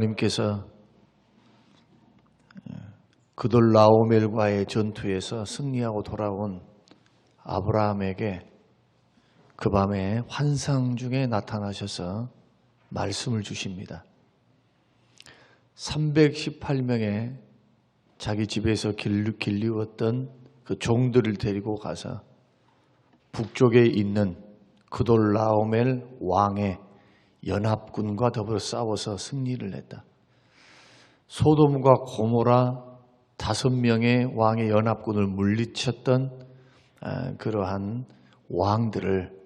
하나님께서 그돌라오멜과의 전투에서 승리하고 돌아온 아브라함에게 그 밤에 환상 중에 나타나셔서 말씀을 주십니다. 318명의 자기 집에서 길리웠던 그 종들을 데리고 가서 북쪽에 있는 그돌라오멜 왕의 연합군과 더불어 싸워서 승리를 했다. 소돔과 고모라 5명의 왕의 연합군을 물리쳤던 그러한 왕들을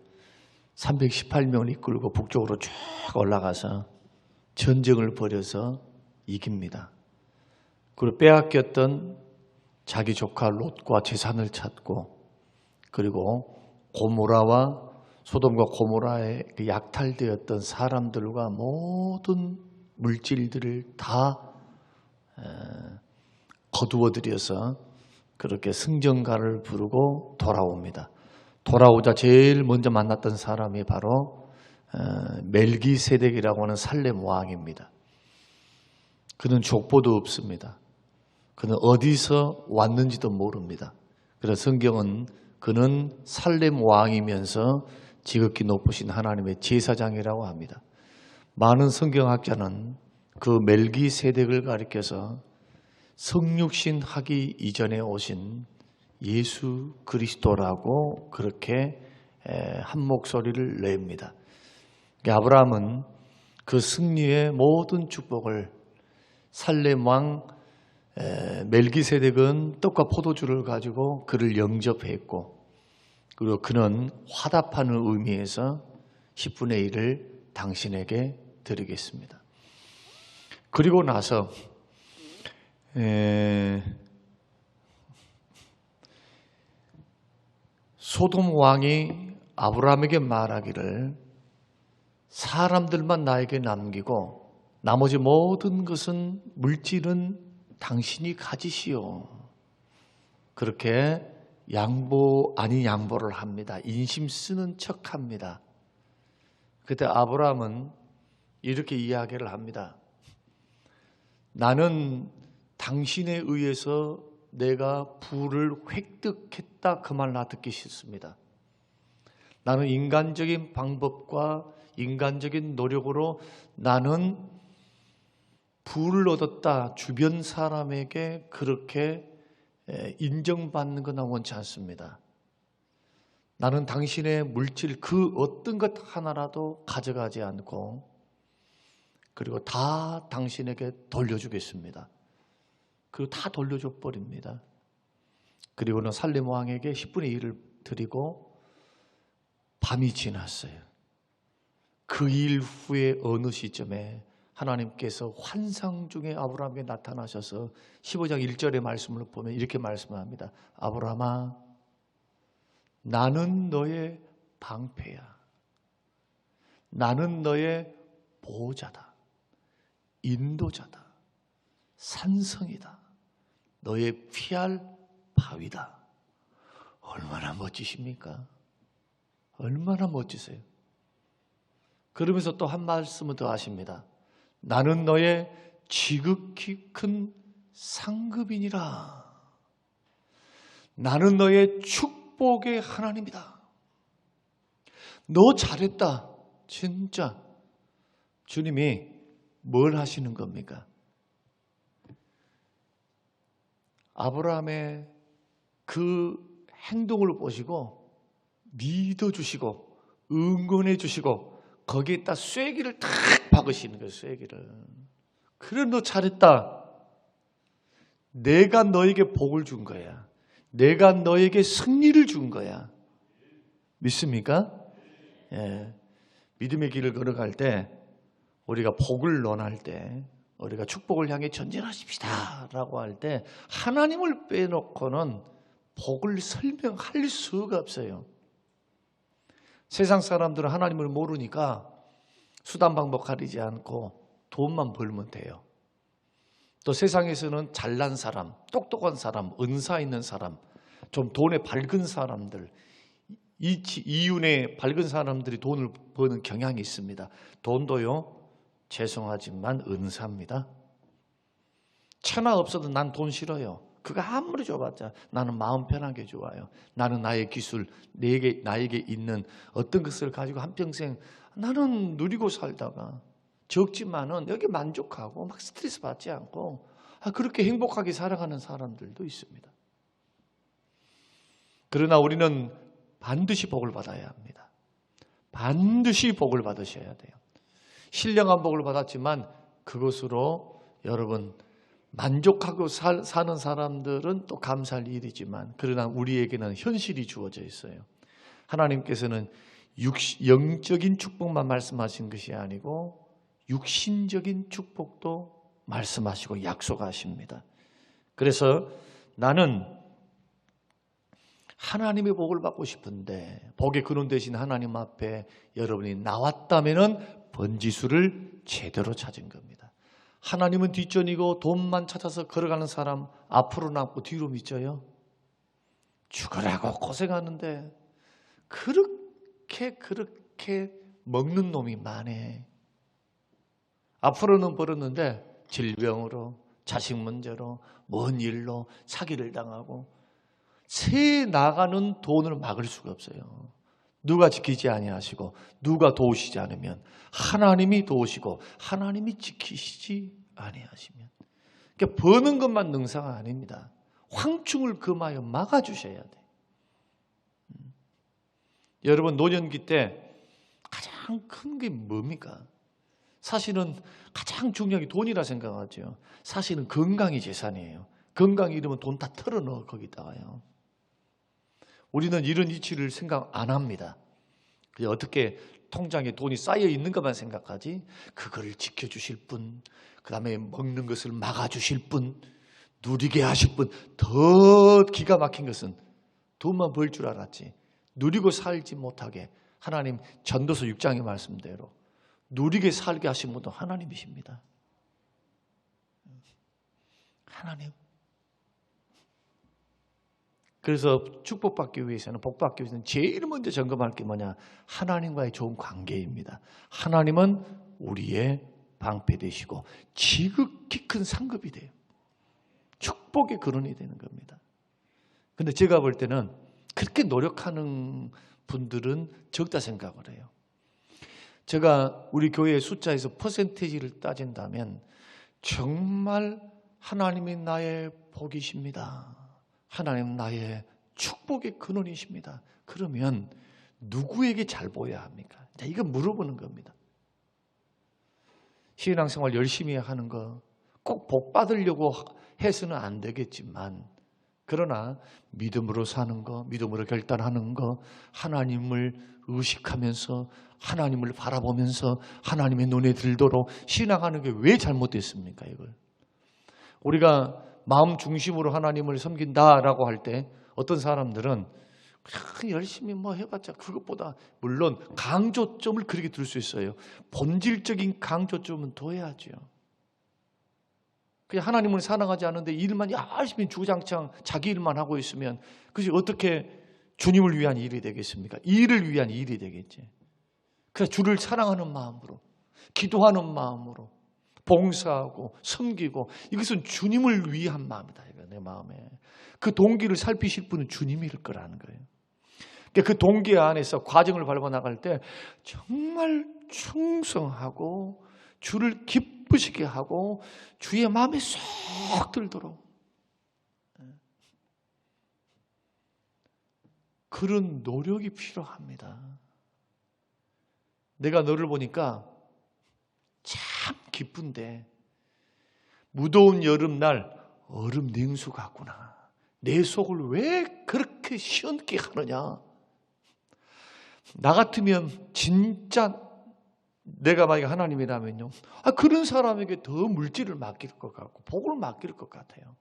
318명을 이끌고 북쪽으로 쭉 올라가서 전쟁을 벌여서 이깁니다. 그리고 빼앗겼던 자기 조카 롯과 재산을 찾고, 그리고 고모라와 소돔과 고모라에 약탈되었던 사람들과 모든 물질들을 다 거두어들여서 그렇게 승전가를 부르고 돌아옵니다. 돌아오자 제일 먼저 만났던 사람이 바로 멜기세덱이라고 하는 살렘 왕입니다. 그는 족보도 없습니다. 그는 어디서 왔는지도 모릅니다. 그래서 성경은 그는 살렘 왕이면서 지극히 높으신 하나님의 제사장이라고 합니다. 많은 성경학자는 그 멜기세덱을 가리켜서 성육신 하기 이전에 오신 예수 그리스도라고 그렇게 한 목소리를 냅니다. 아브라함은 그 승리의 모든 축복을 살렘 왕 멜기세덱은 떡과 포도주를 가지고 그를 영접했고, 그리고 그는 화답하는 의미에서 10분의 1을 당신에게 드리겠습니다. 그리고 나서 소돔 왕이 아브라함에게 말하기를 사람들만 나에게 남기고 나머지 모든 것은 물질은 당신이 가지시오. 그렇게 양보 아닌 양보를 합니다. 인심 쓰는 척합니다. 그때 아브라함은 이렇게 이야기를 합니다. 나는 당신에 의해서 내가 부를 획득했다, 그 말 나 듣기 싫습니다. 나는 인간적인 방법과 인간적인 노력으로 나는 부를 얻었다, 주변 사람에게 그렇게 인정받는 건 나 원치 않습니다. 나는 당신의 물질 그 어떤 것 하나라도 가져가지 않고 그리고 다 당신에게 돌려주겠습니다. 그리고 다 돌려줘 버립니다. 그리고는 살렘 왕에게 10분의 1을 드리고 밤이 지났어요. 그 일 후에 어느 시점에 하나님께서 환상 중에 아브라함에게 나타나셔서 15장 1절의 말씀을 보면 이렇게 말씀합니다. 아브라함아, 나는 너의 방패야. 나는 너의 보호자다. 인도자다. 산성이다. 너의 피할 바위다. 얼마나 멋지십니까? 얼마나 멋지세요? 그러면서 또 한 말씀을 더 하십니다. 나는 너의 지극히 큰 상급이니라. 나는 너의 축복의 하나님이다. 너 잘했다. 진짜. 주님이 뭘 하시는 겁니까? 아브라함의 그 행동을 보시고 믿어주시고 응원해 주시고 거기에다 쐐기를 탁 박으시는 거예요. 쐐기를. 그래, 너 잘했다. 내가 너에게 복을 준 거야. 내가 너에게 승리를 준 거야. 믿습니까? 예. 믿음의 길을 걸어갈 때 우리가 복을 논할 때 우리가 축복을 향해 전진하십시다 라고 할 때 하나님을 빼놓고는 복을 설명할 수가 없어요. 세상 사람들은 하나님을 모르니까 수단 방법 가리지 않고 돈만 벌면 돼요. 또 세상에서는 잘난 사람, 똑똑한 사람, 은사 있는 사람, 좀 돈에 밝은 사람들, 이윤에 밝은 사람들이 돈을 버는 경향이 있습니다. 돈도요, 죄송하지만 은사입니다. 천하 없어도 난 돈 싫어요. 그거 아무리 줘봤자 나는 마음 편하게 좋아요. 나는 나의 기술, 나에게 있는 어떤 것을 가지고 한평생 나는 누리고 살다가 적지만은 여기 만족하고 막 스트레스 받지 않고 그렇게 행복하게 살아가는 사람들도 있습니다. 그러나 우리는 반드시 복을 받아야 합니다. 반드시 복을 받으셔야 돼요. 신령한 복을 받았지만 그것으로 여러분 만족하고 사는 사람들은 또 감사할 일이지만 그러나 우리에게는 현실이 주어져 있어요. 하나님께서는 영적인 축복만 말씀하신 것이 아니고 육신적인 축복도 말씀하시고 약속하십니다. 그래서 나는 하나님의 복을 받고 싶은데 복의 근원 되신 하나님 앞에 여러분이 나왔다면 번지수를 제대로 찾은 겁니다. 하나님은 뒷전이고 돈만 찾아서 걸어가는 사람 앞으로 남고 뒤로 미쳐요. 죽으라고 고생하는데 그렇게 먹는 놈이 많네. 앞으로는 벌었는데 질병으로 자식 문제로 먼 일로 사기를 당하고 새 나가는 돈을 막을 수가 없어요. 누가 지키지 아니하시고 누가 도우시지 않으면 하나님이 도우시고 하나님이 지키시지 아니하시면 그러니까 버는 것만 능사가 아닙니다. 황충을 금하여 막아주셔야 돼요. 여러분 노년기 때 가장 큰 게 뭡니까? 사실은 가장 중요한 게 돈이라 생각하죠. 사실은 건강이 재산이에요. 건강이 이러면 돈 다 털어넣어 거기다가요. 우리는 이런 이치를 생각 안 합니다. 그냥 어떻게 통장에 돈이 쌓여 있는 것만 생각하지 그거를 지켜주실 분, 그 다음에 먹는 것을 막아주실 분, 누리게 하실 분, 더 기가 막힌 것은 돈만 벌 줄 알았지 누리고 살지 못하게 하나님 전도서 6장의 말씀대로 누리게 살게 하신 분도 하나님이십니다. 하나님. 그래서 축복받기 위해서는 복받기 위해서는 제일 먼저 점검할 게 뭐냐? 하나님과의 좋은 관계입니다. 하나님은 우리의 방패 되시고 지극히 큰 상급이 돼요. 축복의 근원이 되는 겁니다. 그런데 제가 볼 때는 그렇게 노력하는 분들은 적다 생각을 해요. 제가 우리 교회 숫자에서 퍼센테이지를 따진다면 정말 하나님이 나의 복이십니다. 하나님 나의 축복의 근원이십니다. 그러면 누구에게 잘 보여야 합니까? 이거 물어보는 겁니다. 신앙생활 열심히 하는 거 꼭 복 받으려고 해서는 안 되겠지만 그러나 믿음으로 사는 거, 믿음으로 결단하는 거, 하나님을 의식하면서 하나님을 바라보면서 하나님의 눈에 들도록 신앙하는 게 왜 잘못됐습니까? 이걸 우리가 마음 중심으로 하나님을 섬긴다라고 할 때 어떤 사람들은 그냥 열심히 뭐 해봤자 그것보다 물론 강조점을 그렇게 둘 수 있어요. 본질적인 강조점은 둬야죠. 그냥 하나님을 사랑하지 않는데 일만 열심히 주구장창 자기 일만 하고 있으면 그것이 어떻게 주님을 위한 일이 되겠습니까? 일을 위한 일이 되겠지. 그래서 주를 사랑하는 마음으로 기도하는 마음으로 봉사하고 섬기고 이것은 주님을 위한 마음이다. 내 마음에 그 동기를 살피실 분은 주님일 거라는 거예요. 그러니까 그 동기 안에서 과정을 밟아 나갈 때 정말 충성하고 주를 기쁘시게 하고 주의 마음에 쏙 들도록 그런 노력이 필요합니다. 내가 너를 보니까 참 기쁜데 무더운 여름날 얼음 냉수 같구나. 내 속을 왜 그렇게 시원케 하느냐. 나 같으면 진짜 내가 만약에 하나님이라면요. 그런 사람에게 더 물질을 맡길 것 같고 복을 맡길 것 같아요.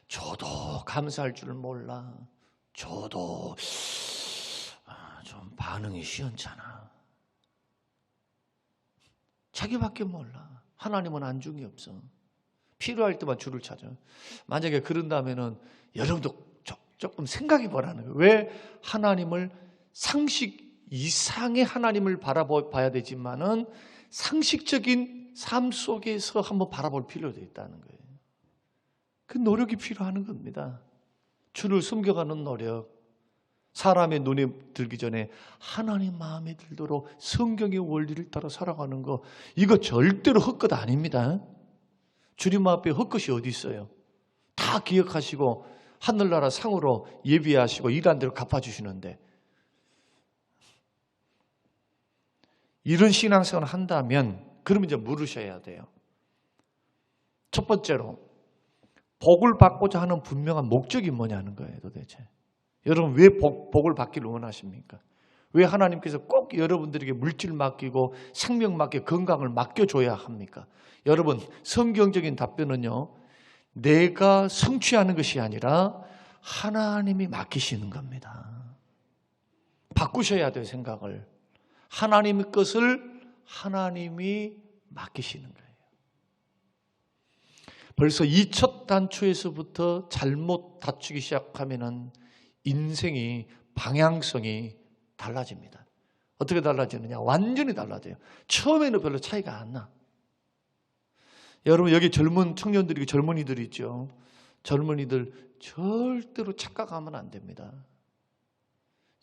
저도 감사할 줄 몰라. 저도 좀 반응이 시원찮아. 자기밖에 몰라. 하나님은 안중이 없어. 필요할 때만 주를 찾아. 만약에 그런다면은 여러분도 조금 생각해 보라는 거예요. 왜 하나님을 상식 이상의 하나님을 바라봐야 되지만은 상식적인 삶 속에서 한번 바라볼 필요도 있다는 거예요. 그 노력이 필요한 겁니다. 주를 숨겨가는 노력, 사람의 눈에 들기 전에 하나님 마음에 들도록 성경의 원리를 따라 살아가는 거, 이거 절대로 헛것 아닙니다. 주님 앞에 헛것이 어디 있어요? 다 기억하시고 하늘나라 상으로 예비하시고 일한 대로 갚아주시는데, 이런 신앙생활을 한다면 그러면 이제 물으셔야 돼요. 첫 번째로 복을 받고자 하는 분명한 목적이 뭐냐는 거예요. 도대체 여러분 왜 복을 받기를 원하십니까? 왜 하나님께서 꼭 여러분들에게 물질 맡기고 생명 맡기고 건강을 맡겨줘야 합니까? 여러분, 성경적인 답변은요, 내가 성취하는 것이 아니라 하나님이 맡기시는 겁니다. 바꾸셔야 돼요, 생각을. 하나님의 것을 하나님이 맡기시는 거예요. 벌써 이 첫 단추에서부터 잘못 다투기 시작하면은 인생이 방향성이 달라집니다. 어떻게 달라지느냐? 완전히 달라져요. 처음에는 별로 차이가 안 나. 여러분, 여기 젊은 청년들이, 젊은이들이 있죠. 젊은이들 절대로 착각하면 안 됩니다.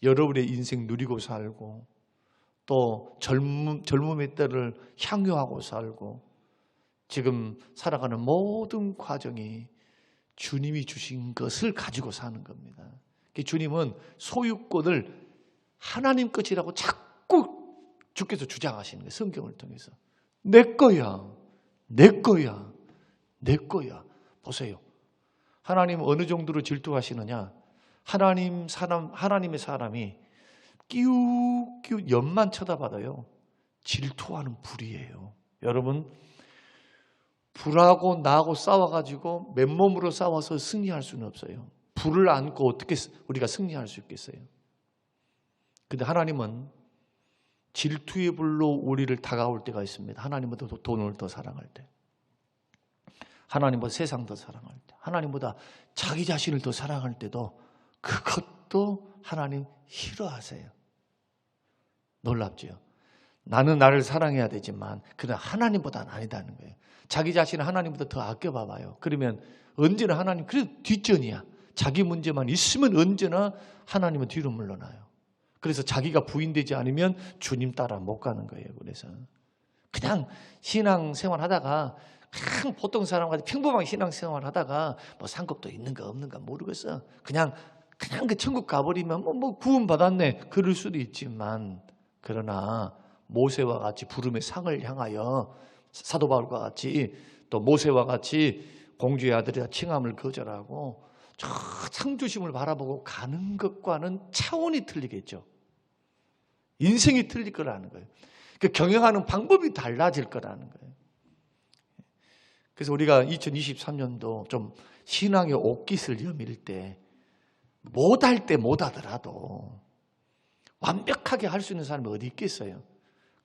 여러분의 인생 누리고 살고 또 젊음의 때를 향유하고 살고 지금 살아가는 모든 과정이 주님이 주신 것을 가지고 사는 겁니다. 주님은 소유권을 하나님 것이라고 자꾸 주께서 주장하시는 거예요. 성경을 통해서. 내 거야. 내 거야. 내 거야. 보세요. 하나님 어느 정도로 질투하시느냐? 하나님의 사람이 끼우끼우 옆만 쳐다봐도요, 질투하는 불이에요. 여러분, 불하고 나하고 싸워가지고 맨몸으로 싸워서 승리할 수는 없어요. 불을 안고 어떻게 우리가 승리할 수 있겠어요? 근데 하나님은 질투의 불로 우리를 다가올 때가 있습니다. 하나님보다 돈을 더 사랑할 때, 하나님보다 세상 더 사랑할 때, 하나님보다 자기 자신을 더 사랑할 때도 그것도 하나님 싫어하세요. 놀랍죠? 나는 나를 사랑해야 되지만 그는 하나님보다는 아니다는 거예요. 자기 자신을 하나님보다 더 아껴봐봐요. 그러면 언제나 하나님, 그래도 뒷전이야. 자기 문제만 있으면 언제나 하나님은 뒤로 물러나요. 그래서 자기가 부인되지 않으면 주님 따라 못 가는 거예요. 그래서 그냥 신앙생활 하다가, 그냥 보통 사람같이 평범하게 신앙생활 하다가 뭐 상급도 있는가 없는가 모르겠어. 그냥 그 천국 가버리면 뭐 구원 받았네, 그럴 수도 있지만, 그러나 모세와 같이 부름의 상을 향하여 사도 바울과 같이, 또 모세와 같이 공주의 아들이라 칭함을 거절하고 저 상주심을 바라보고 가는 것과는 차원이 틀리겠죠. 인생이 틀릴 거라는 거예요. 그 경영하는 방법이 달라질 거라는 거예요. 그래서 우리가 2023년도 좀 신앙의 옷깃을 여밀 때, 못할 때 못하더라도 완벽하게 할 수 있는 사람이 어디 있겠어요?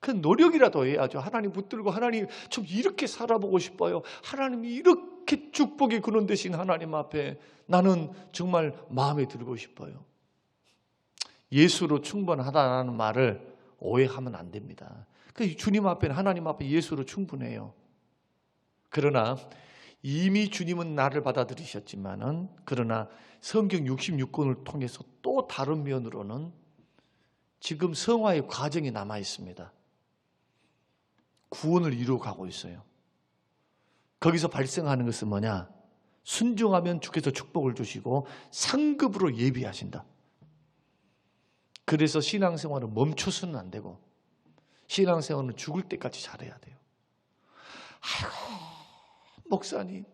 그 노력이라도 해야죠. 하나님 붙들고, 하나님 좀 이렇게 살아보고 싶어요. 하나님이 이렇게 축복의 근원 되신 하나님 앞에 나는 정말 마음에 들고 싶어요. 예수로 충분하다는 말을 오해하면 안 됩니다. 주님 앞에는, 하나님 앞에 예수로 충분해요. 그러나 이미 주님은 나를 받아들이셨지만은, 그러나 성경 66권을 통해서 또 다른 면으로는 지금 성화의 과정이 남아 있습니다. 구원을 이루어가고 있어요. 거기서 발생하는 것은 뭐냐? 순종하면 주께서 축복을 주시고 상급으로 예비하신다. 그래서 신앙생활은 멈춰서는 안 되고, 신앙생활은 죽을 때까지 잘해야 돼요. 아이고, 목사님,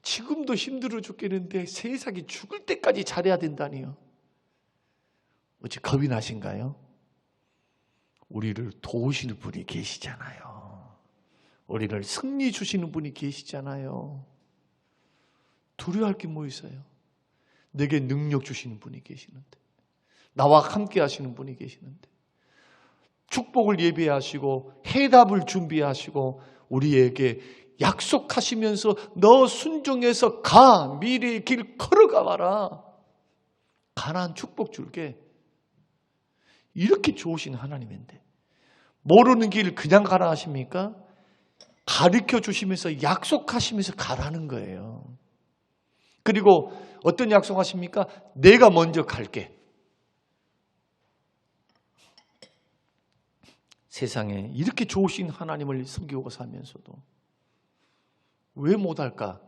지금도 힘들어 죽겠는데 세상이 죽을 때까지 잘해야 된다니요. 어찌 겁이 나신가요? 우리를 도우시는 분이 계시잖아요. 우리를 승리 주시는 분이 계시잖아요. 두려워할 게 뭐 있어요? 내게 능력 주시는 분이 계시는데, 나와 함께 하시는 분이 계시는데, 축복을 예비하시고 해답을 준비하시고 우리에게 약속하시면서 너 순종해서 가, 미래의 길 걸어가 봐라, 가나안 축복 줄게, 이렇게 좋으신 하나님인데 모르는 길 그냥 가라 하십니까? 가르쳐 주시면서 약속하시면서 가라는 거예요. 그리고 어떤 약속하십니까? 내가 먼저 갈게. 세상에 이렇게 좋으신 하나님을 섬기고 살면서도 왜 못할까?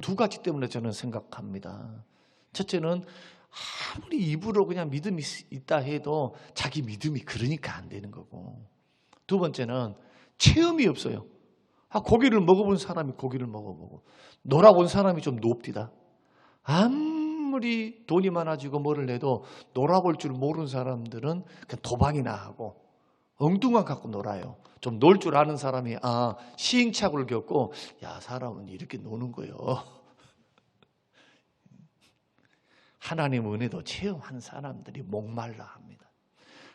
두 가지 때문에 저는 생각합니다. 첫째는 아무리 입으로 그냥 믿음이 있다 해도 자기 믿음이 그러니까 안 되는 거고, 두 번째는 체험이 없어요. 고기를 먹어본 사람이 고기를 먹어보고 놀아본 사람이 좀 높디다. 아무리 돈이 많아지고 뭐를 해도 놀아볼 줄 모르는 사람들은 그냥 도박이나 하고 엉뚱한 갖고 놀아요. 좀 놀 줄 아는 사람이 시행착오를 겪고 사람은 이렇게 노는 거예요. 하나님 은혜도 체험한 사람들이 목말라 합니다.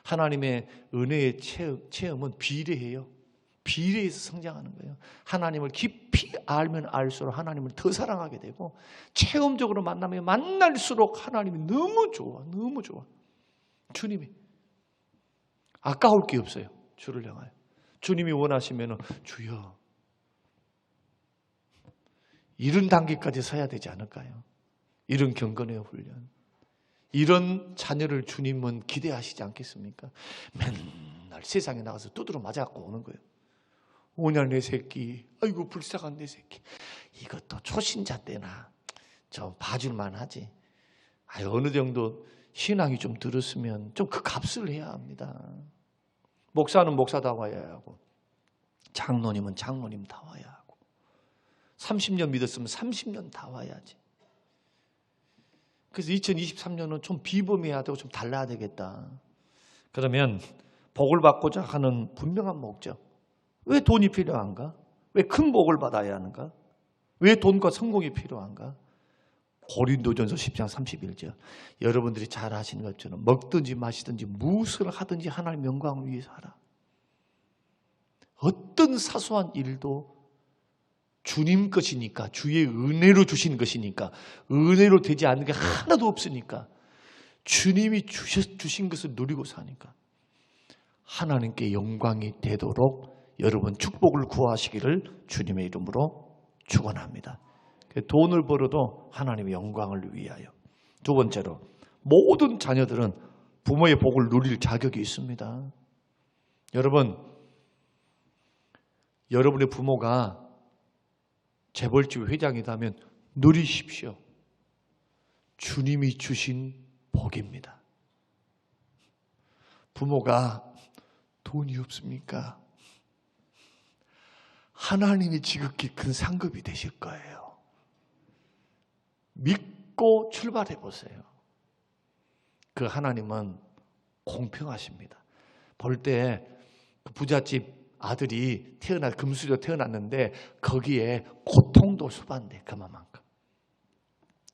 하나님의 은혜의 체험은 비례해요. 비례해서 성장하는 거예요. 하나님을 깊이 알면 알수록 하나님을 더 사랑하게 되고, 체험적으로 만나면 만날수록 하나님이 너무 좋아. 너무 좋아. 주님이 아까울 게 없어요. 주를 향하여. 주님이 원하시면 주여 이런 단계까지 서야 되지 않을까요? 이런 경건의 훈련, 이런 자녀를 주님은 기대하시지 않겠습니까? 맨날 세상에 나가서 두드러 맞아갖고 오는 거예요. 오냐 내 새끼, 아이고 불쌍한 내 새끼. 이것도 초신자 때나 좀 봐줄만 하지. 어느 정도 신앙이 좀 들었으면 좀 그 값을 해야 합니다. 목사는 목사다워야 하고, 장로님은 장로님 다워야 하고, 30년 믿었으면 30년 다워야지. 그래서 2023년은 좀 비범해야 되고 좀 달라야 되겠다. 그러면 복을 받고자 하는 분명한 목적. 왜 돈이 필요한가? 왜 큰 복을 받아야 하는가? 왜 돈과 성공이 필요한가? 고린도전서 10장 31절. 여러분들이 잘 아시는 것처럼 먹든지 마시든지 무엇을 하든지 하나님의 영광을 위해서 하라. 어떤 사소한 일도 주님 것이니까, 주의 은혜로 주신 것이니까, 은혜로 되지 않는 게 하나도 없으니까, 주님이 주신 것을 누리고 사니까 하나님께 영광이 되도록 여러분 축복을 구하시기를 주님의 이름으로 축원합니다. 돈을 벌어도 하나님의 영광을 위하여. 두 번째로, 모든 자녀들은 부모의 복을 누릴 자격이 있습니다. 여러분의 부모가 재벌집 회장이라면 누리십시오. 주님이 주신 복입니다. 부모가 돈이 없습니까? 하나님이 지극히 큰 상급이 되실 거예요. 믿고 출발해 보세요. 그 하나님은 공평하십니다. 볼 때 그 부잣집 아들이 금수저 태어났는데 거기에 고통도 수반돼. 그만큼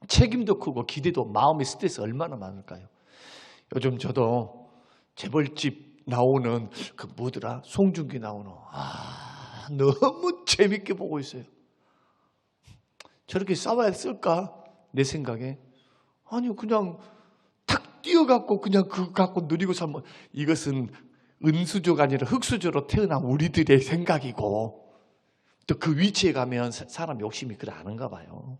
책임도 크고 기대도, 마음의 스트레스 얼마나 많을까요? 요즘 저도 재벌집 나오는 그 뭐더라, 송중기 나오는 너무 재밌게 보고 있어요. 저렇게 싸워야 쓸까? 내 생각에 아니요, 그냥 탁 뛰어갖고 그냥 그거 갖고 누리고 살면, 이것은 은수저가 아니라 흙수저로 태어난 우리들의 생각이고, 또 그 위치에 가면 사람 욕심이 그래 아는가 봐요.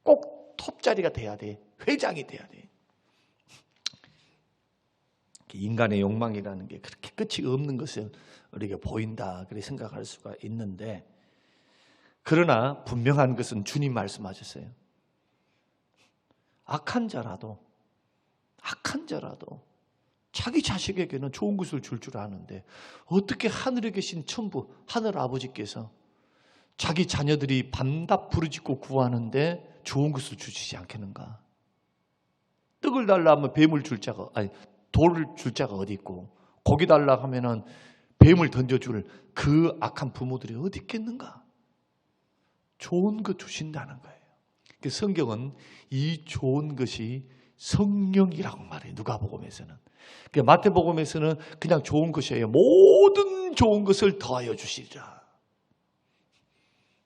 꼭 톱자리가 돼야 돼. 회장이 돼야 돼. 인간의 욕망이라는 게 그렇게 끝이 없는 것을 우리가 보인다, 그렇게 생각할 수가 있는데, 그러나 분명한 것은 주님 말씀하셨어요. 악한 자라도 자기 자식에게는 좋은 것을 줄 아는데, 어떻게 하늘에 계신 천부 하늘 아버지께서 자기 자녀들이 밤낮 부르짖고 구하는데 좋은 것을 주시지 않겠는가? 떡을 달라 하면 돌을 줄 자가 어디 있고, 고기 달라 하면은 뱀을 던져줄 그 악한 부모들이 어디 있겠는가? 좋은 것 주신다는 거예요. 성경은 이 좋은 것이 성령이라고 말해요. 누가복음에서는. 마태복음에서는 그냥 좋은 것이에요. 모든 좋은 것을 더하여 주시리라.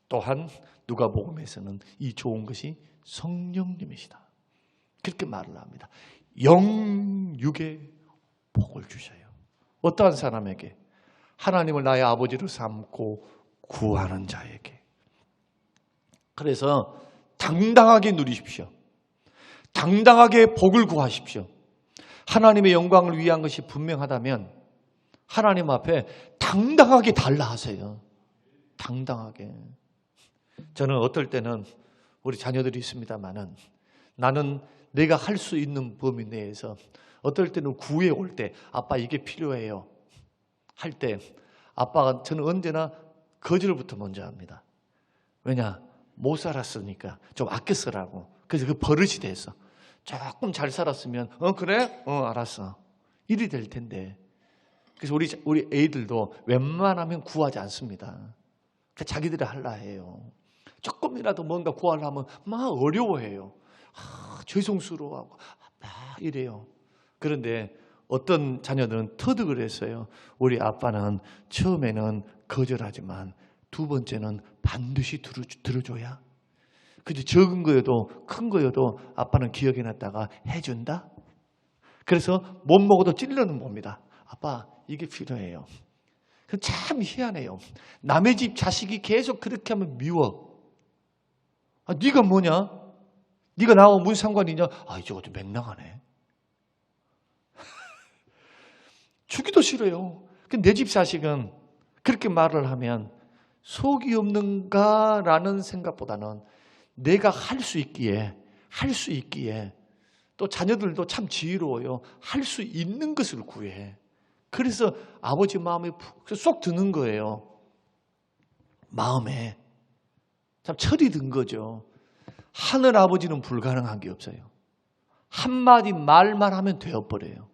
또한 누가복음에서는 이 좋은 것이 성령님이시다, 그렇게 말을 합니다. 영육의 복을 주셔요. 어떠한 사람에게? 하나님을 나의 아버지로 삼고 구하는 자에게. 그래서 당당하게 누리십시오. 당당하게 복을 구하십시오. 하나님의 영광을 위한 것이 분명하다면 하나님 앞에 당당하게 달라하세요. 당당하게. 저는 어떨 때는 우리 자녀들이 있습니다만은 나는 내가 할 수 있는 범위 내에서 어떨 때는 구해 올 때 아빠 이게 필요해요 할 때 아빠가 저는 언제나 거절부터 먼저 합니다. 왜냐? 못 살았으니까 좀 아껴 쓰라고. 그래서 그 버릇이 됐어. 조금 잘 살았으면 그래? 알았어. 일이 될 텐데. 그래서 우리 애들도 웬만하면 구하지 않습니다. 자기들이 하려 해요. 조금이라도 뭔가 구하려면 막 어려워해요. 죄송스러워하고 막 이래요. 그런데 어떤 자녀들은 터득을 했어요. 우리 아빠는 처음에는 거절하지만 두 번째는 반드시 들어줘야. 근데 적은 거여도 큰 거여도 아빠는 기억해놨다가 해준다. 그래서 못 먹어도 찔러는 봅니다. 아빠 이게 필요해요. 참 희한해요. 남의 집 자식이 계속 그렇게 하면 미워. 네가 뭐냐? 네가 나하고 무슨 상관이냐? 저거 좀 맹랑하네. 주기도 싫어요. 내 집 자식은 그렇게 말을 하면 속이 없는가라는 생각보다는 내가 할 수 있기에 또 자녀들도 참 지혜로워요. 할 수 있는 것을 구해. 그래서 아버지 마음에 쏙 드는 거예요. 마음에. 참 철이 든 거죠. 하늘 아버지는 불가능한 게 없어요. 한마디 말만 하면 되어버려요.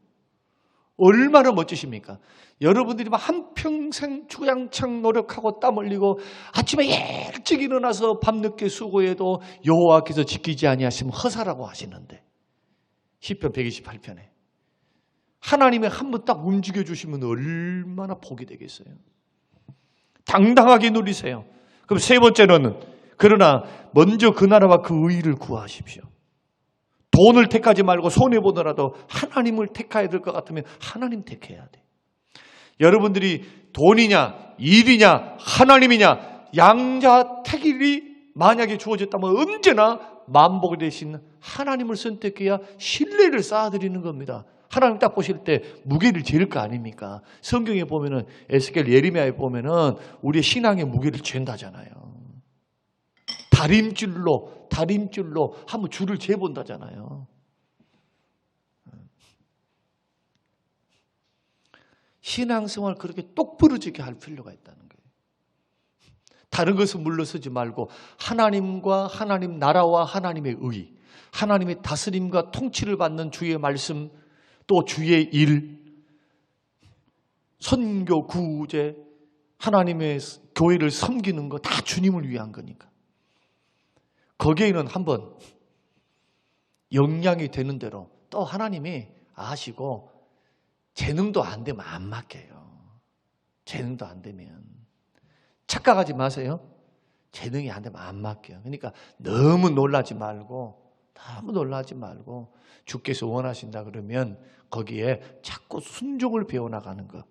얼마나 멋지십니까? 여러분들이 막 한평생 주양창 노력하고 땀 흘리고 아침에 일찍 일어나서 밤늦게 수고해도 여호와께서 지키지 아니하시면 허사라고 하시는데 시편 128편에 하나님이 한번 딱 움직여주시면 얼마나 복이 되겠어요. 당당하게 누리세요. 그럼 세 번째는 그러나 먼저 그 나라와 그 의를 구하십시오. 돈을 택하지 말고 손해보더라도 하나님을 택해야 될 것 같으면 하나님 택해야 돼. 여러분들이 돈이냐 일이냐 하나님이냐 양자택일이 만약에 주어졌다면 언제나 만복이 되신 하나님을 선택해야 신뢰를 쌓아드리는 겁니다. 하나님 딱 보실 때 무게를 재를 거 아닙니까? 성경에 보면은 에스겔 예레미야에 보면은 우리의 신앙의 무게를 잰다잖아요. 다림줄로 한번 줄을 재본다잖아요. 신앙생활 그렇게 똑부러지게 할 필요가 있다는 거예요. 다른 것은 물러서지 말고 하나님과 하나님 나라와 하나님의 의, 하나님의 다스림과 통치를 받는 주의 말씀, 또 주의 일, 선교, 구제, 하나님의 교회를 섬기는 거 다 주님을 위한 거니까. 거기에는 한번 영향이 되는 대로 또 하나님이 아시고 재능도 안 되면 안 맡겨요. 재능도 안 되면. 착각하지 마세요. 재능이 안 되면 안 맡겨요. 그러니까 너무 놀라지 말고 주께서 원하신다 그러면 거기에 자꾸 순종을 배워나가는 것.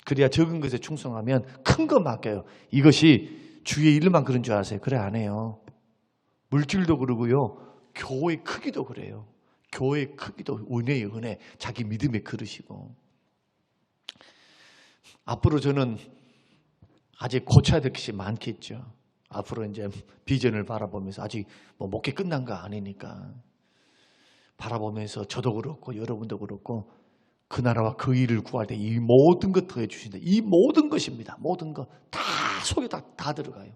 그래야 적은 것에 충성하면 큰 거 맡겨요. 이것이 주의 일만 그런 줄 아세요? 그래 안 해요. 물질도 그러고요. 교회 크기도 그래요. 교회 크기도 은혜의 은혜, 자기 믿음의 그릇이고. 앞으로 저는 아직 고쳐야 될 것이 많겠죠. 앞으로 이제 비전을 바라보면서 아직 목회 끝난 거 아니니까 바라보면서 저도 그렇고 여러분도 그렇고 그 나라와 그 일을 구할 때 이 모든 것 더해 주신다. 이 모든 것입니다. 모든 것 다 속에 다 들어가요.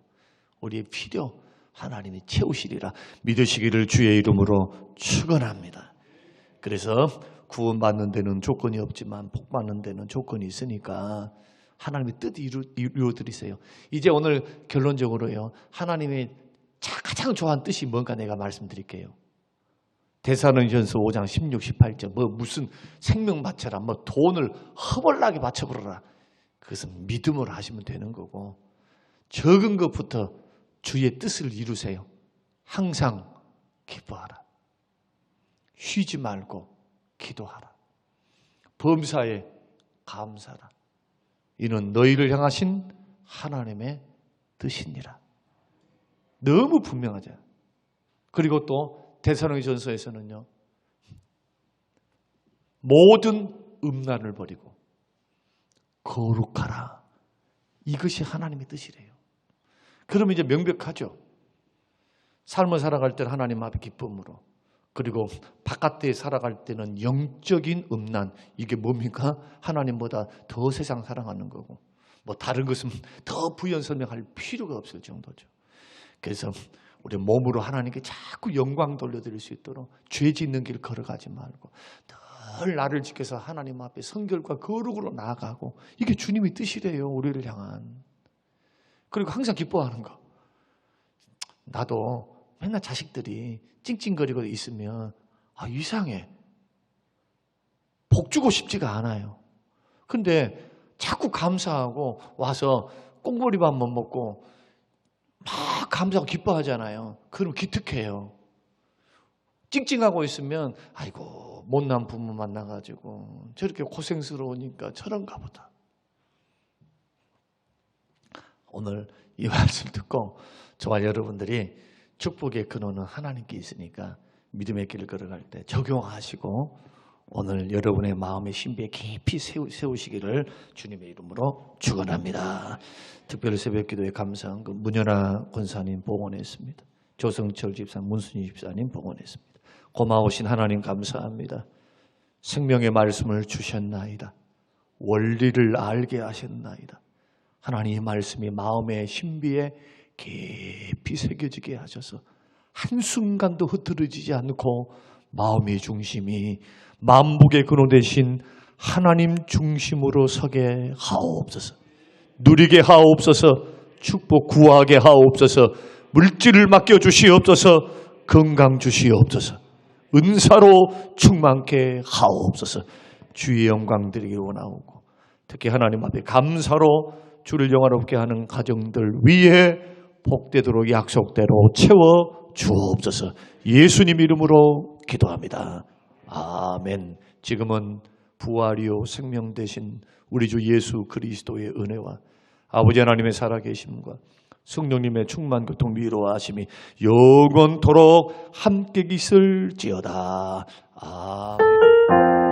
우리의 필요 하나님이 채우시리라 믿으시기를 주의 이름으로 축원합니다. 그래서 구원받는 데는 조건이 없지만 복받는 데는 조건이 있으니까 하나님의 뜻 이루어드리세요. 이제 오늘 결론적으로요. 하나님의 가장 좋아하는 뜻이 뭔가 내가 말씀드릴게요. 데살로니전서 5장 16, 18절 무슨 생명 바쳐라 돈을 허벌나게 바쳐버려라. 그것은 믿음으로 하시면 되는 거고 적은 것부터 주의 뜻을 이루세요. 항상 기뻐하라. 쉬지 말고 기도하라. 범사에 감사라. 이는 너희를 향하신 하나님의 뜻이니라. 너무 분명하죠. 그리고 또 데살로니가전서에서는요, 모든 음란을 버리고 거룩하라. 이것이 하나님의 뜻이래요. 그러면 이제 명백하죠. 삶을 살아갈 때는 하나님 앞에 기쁨으로, 그리고 바깥에 살아갈 때는 영적인 음란, 이게 뭡니까? 하나님보다 더 세상 사랑하는 거고, 뭐 다른 것은 더 부연 설명할 필요가 없을 정도죠. 그래서 우리 몸으로 하나님께 자꾸 영광 돌려드릴 수 있도록 죄 짓는 길 걸어가지 말고 늘 나를 지켜서 하나님 앞에 성결과 거룩으로 나아가고, 이게 주님의 뜻이래요, 우리를 향한. 그리고 항상 기뻐하는 거. 나도 맨날 자식들이 찡찡거리고 있으면 이상해. 복 주고 싶지가 않아요. 근데 자꾸 감사하고 와서 꽁보리밥만 먹고 막 감사하고 기뻐하잖아요. 그럼 기특해요. 찡찡하고 있으면 아이고 못난 부모 만나가지고 저렇게 고생스러우니까 저런가 보다. 오늘 이 말씀 듣고 정말 여러분들이 축복의 근원은 하나님께 있으니까 믿음의 길을 걸어갈 때 적용하시고 오늘 여러분의 마음의 신비에 깊이 세우시기를 주님의 이름으로 축원합니다. 특별히 새벽기도에 감사한 그 문연아 권사님 봉헌했습니다. 조성철 집사님, 문순희 집사님 봉헌했습니다. 고마우신 하나님 감사합니다. 생명의 말씀을 주셨나이다. 원리를 알게 하셨나이다. 하나님의 말씀이 마음의 신비에 깊이 새겨지게 하셔서 한순간도 흐트러지지 않고 마음의 중심이 만복의 근원 되신 하나님 중심으로 서게 하옵소서. 누리게 하옵소서. 축복 구하게 하옵소서. 물질을 맡겨주시옵소서. 건강 주시옵소서. 은사로 충만케 하옵소서. 주의 영광 드리기 원하오고, 특히 하나님 앞에 감사로 주를 영화롭게 하는 가정들 위에 복되도록 약속대로 채워 주옵소서. 예수님 이름으로 기도합니다. 아멘. 지금은 부활이요 생명 되신 우리 주 예수 그리스도의 은혜와 아버지 하나님의 살아계심과 성령님의 충만 교통 위로하심이 영원토록 함께 있을지어다. 아멘.